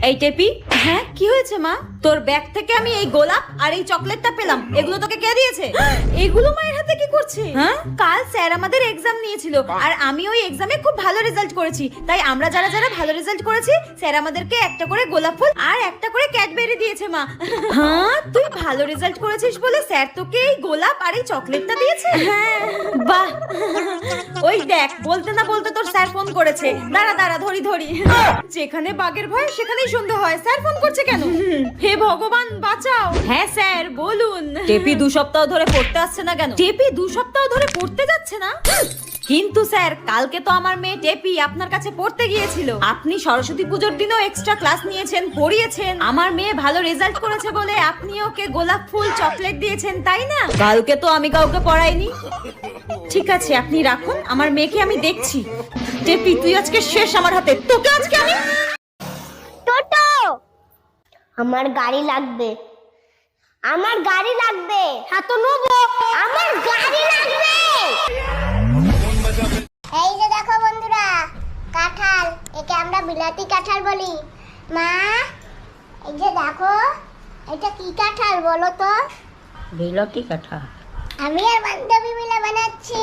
এই টেপি, হ্যাঁ কি হয়েছে মা? তোর ব্যাগ থেকে আমি এই গোলাপ আর এই চকলেটটা পেলাম, এগুলো তোকে কে দিয়েছে? এগুলো মায়ের হাতে কি করছে? হ্যাঁ, কাল স্যার আমাদের এক্সাম নিয়েছিল আর আমি ওই এক্সামে খুব ভালো রেজাল্ট করেছি, তাই আমরা যারা যারা ভালো রেজাল্ট করেছি স্যার আমাদেরকে একটা করে গোলাপ ফুল আর একটা করে ক্যাডবেরি দিয়েছে মা। হ্যাঁ, তুই ভালো রেজাল্ট করেছিস বলে স্যার তোকে এই গোলাপ আর এই চকলেটটা দিয়েছে? হ্যাঁ, বাহ। ওই দেখ, বলতে না বলতে তোর স্যার ফোন করেছে। দাঁড়া দাঁড়া, ধরি ধরি। যেখানে বাঘের ভয় সেখানেই সন্ধ্যা হয়। স্যার ফোন করছে কেন? হে ভগবান বাঁচাও। হ্যাঁ স্যার বলুন। টেপি 2 সপ্তাহ ধরে পড়তে আসছে না কেন? টেপি 2 সপ্তাহ ধরে পড়তে যাচ্ছে না? কিন্তু স্যার, কালকে তো আমার মেয়ে টেপি আপনার কাছে পড়তে গিয়েছিল। আপনি সরস্বতী পুজোর দিনও এক্সট্রা ক্লাস নিয়েছেন, পড়িয়েছেন। আমার মেয়ে ভালো রেজাল্ট করেছে বলে আপনি ওকে গোলাপ ফুল চকলেট দিয়েছেন, তাই না? কালকে তো আমি কাউকে পড়াইনি। ঠিক আছে, আপনি রাখুন, আমার মেয়েকে আমি দেখছি। টেপি, তুই আজকে শেষ আমার হাতে। তোকে আজকে আমি টোটো, আমার গাড়ি লাগবে, আমার গাড়ি লাগবে। হ্যাঁ তো নেবো, আমার গাড়ি লাগবে। এই যে দেখো বন্ধুরা, কাঁঠাল, একে আমরা বিলাতি কাঁঠাল বলি। মা, এই যে দেখো, এটা কি কাঁঠাল বলো তো? বিলাতি কাঁঠাল। আমি আর বান্ধবী মিলে বানাচ্ছি।